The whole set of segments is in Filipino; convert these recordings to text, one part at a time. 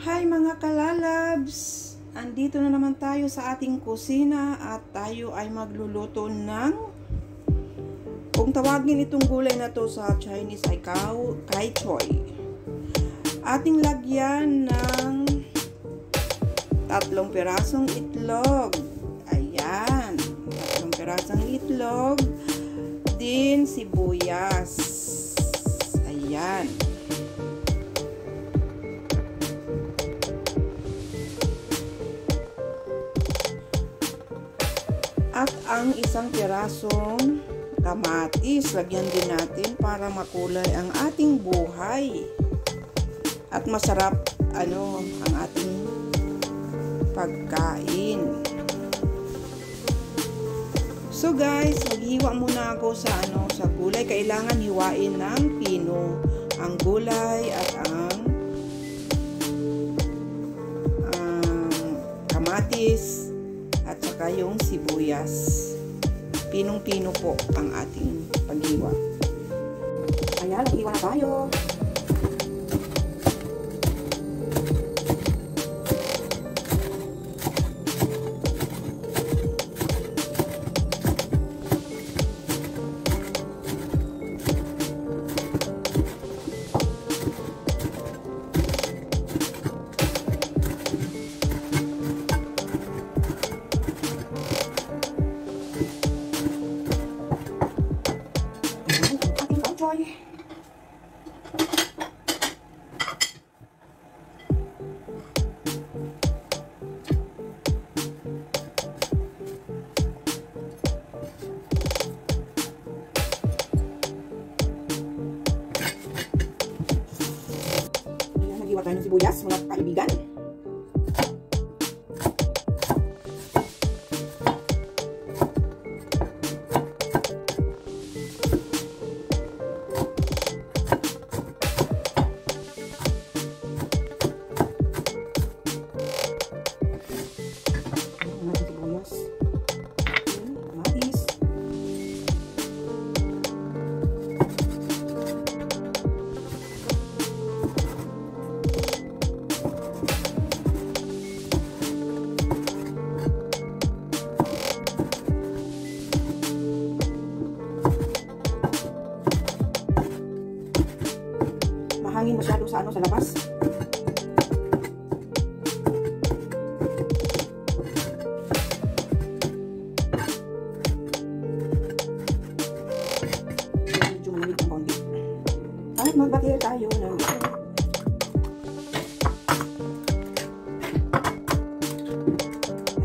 Hi mga kalalabs! Andito na naman tayo sa ating kusina at tayo ay magluluto ng, kung tawagin itong gulay na to sa Chinese ay kai choy. Ating lagyan ng 3 pirasong itlog. Ayan, 3 pirasong itlog. Din sibuyas. Ayan. At ang 1 pirasong kamatis, lagyan din natin para makulay ang ating buhay. At masarap ang ating pagkain. So guys, maghiwa muna ako sa gulay. Kailangan hiwain ng pino ang gulay at ang kamatis at saka yung sibuyas. Pinong-pino po ang ating paghiwa. Ayan, maghiwa na tayo. Naghiwa tayo ng sibuyas, mga kaibigan. Mahangin masyado sa labas. Medyo malamig ang konti. At magbatir tayo ng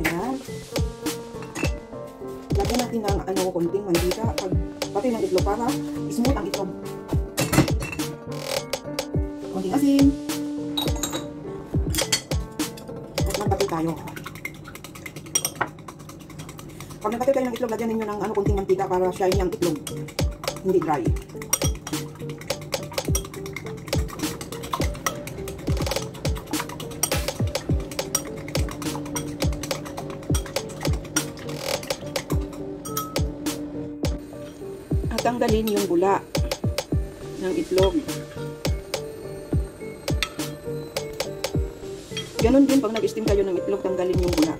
ayan. Lagyan natin ng konting mantika pag batir ng itlog para smooth ang itlog. Konting asin. At magbatir tayo. Pag nagbatir kayo ng itlog, lagyan ninyo ng konting mantika para shiny ang itlog. Hindi dry. At tanggalin yung bula ng itlog. Ganon din pag nag-steam kayo ng itlog, tanggalin yung bula.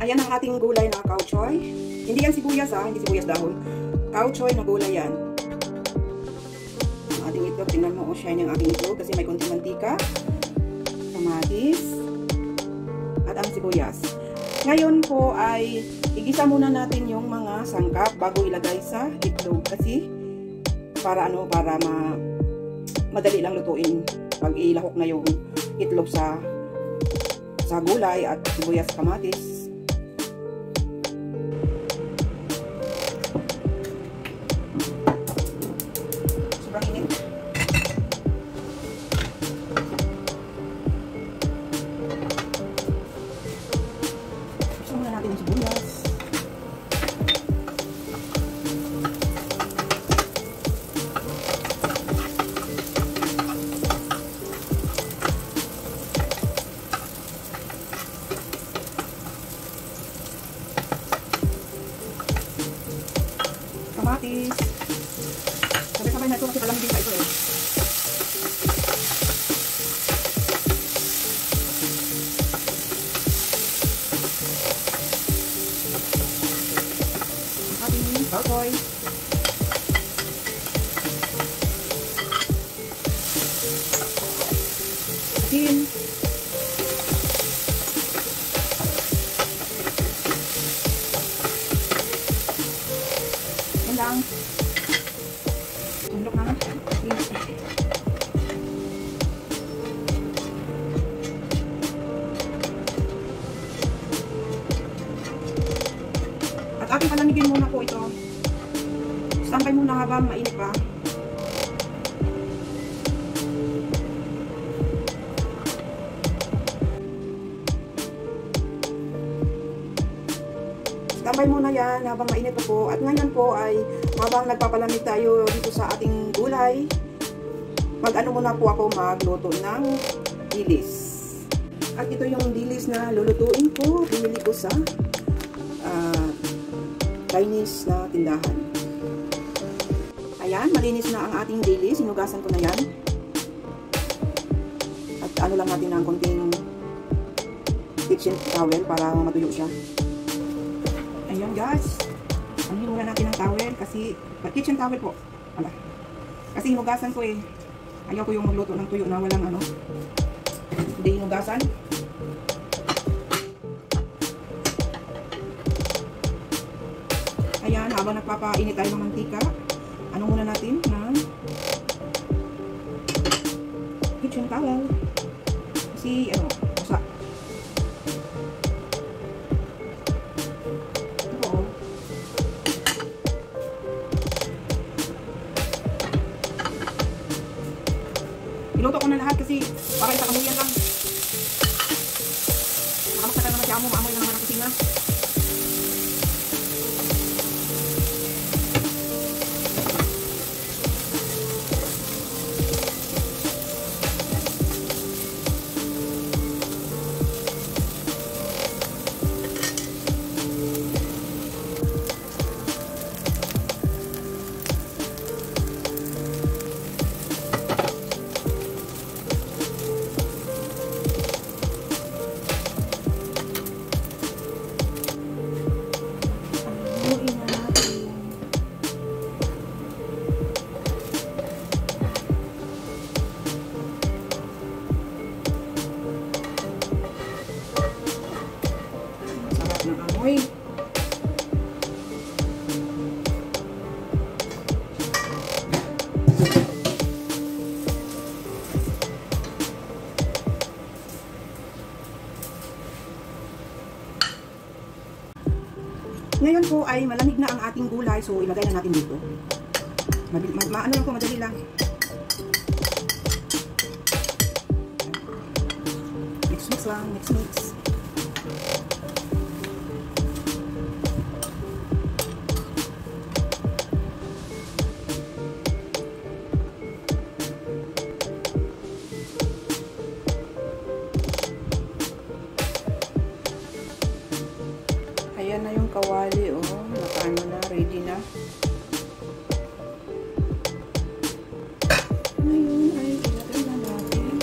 Ayan ang ating gulay na kao choy. Hindi yan sibuyas hindi sibuyas dahon. Kao choy na gulay yan. Ang ating itlog, tingnan mo, shine ang ating itlog kasi may konting mantika, kamatis, at ang sibuyas. Ngayon po ay igisa muna natin yung mga sangkap bago ilagay sa itlog kasi para madali lang lutuin pag ilahok na yung itlog sa gulay at sibuyas, kamatis. Sobrang init. kamatis. Sabay-sabay na ito kasi palamigin pa ito eh. Ang ating bagoy. Asin. Yan lang. Sundok na. At ating palamigin muna po ito. Standby muna habang mainit pa. Tambay muna yan habang mainit pa po. At ngayon po ay habang nagpapalamig tayo dito sa ating gulay, mag-ano muna po ako magluto ng dilis. At ito yung dilis na lulutuin ko. Pinili ko sa Chinese na tindahan. Ayan, malinis na ang ating dilis. Sinugasan ko na yan. At ano lang natin ng konting kitchen towel para matuyo siya. Ayan guys, ang hinuga natin ng towel kasi, kitchen towel po, wala. Kasi hinugasan ko eh, ayaw ko yung magluto ng tuyo na walang ano, hindi hinugasan. Ayan, habang nagpapainit tayo ng mantika, ano muna natin ng kitchen towel. Kasi ano, basa. Iluto ko na lahat kasi para isa kamuyan lang. Nakamaksakan naman siya mo, maamoy na naman ang kusina. Uy. Ngayon po ay malamig na ang ating gulay, so ilagay na natin dito. Ano lang po, madali lang. Mix lang, mix. Ayan na yung kawali, oh. Nakaano na, ready na. Ngayon ay ilagay na natin.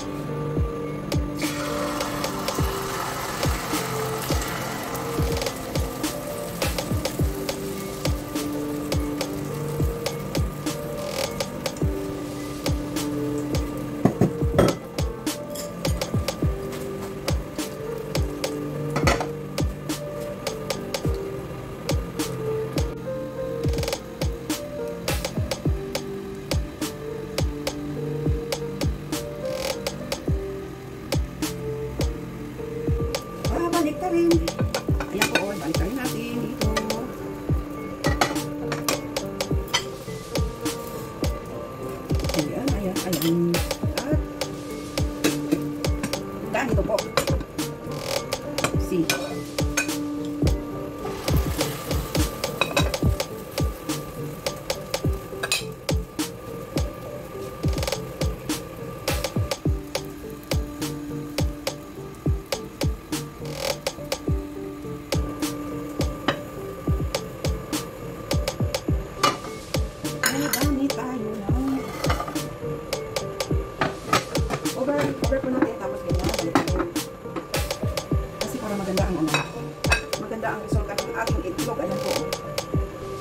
ating itlog. Ayan po.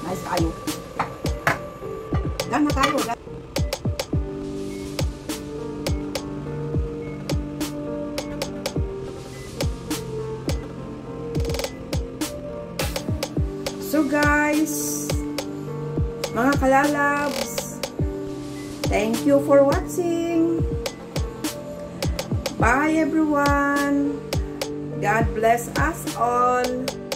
Nice tayo. Gana tayo. So guys, mga kalalabs, thank you for watching. Bye everyone. God bless us all.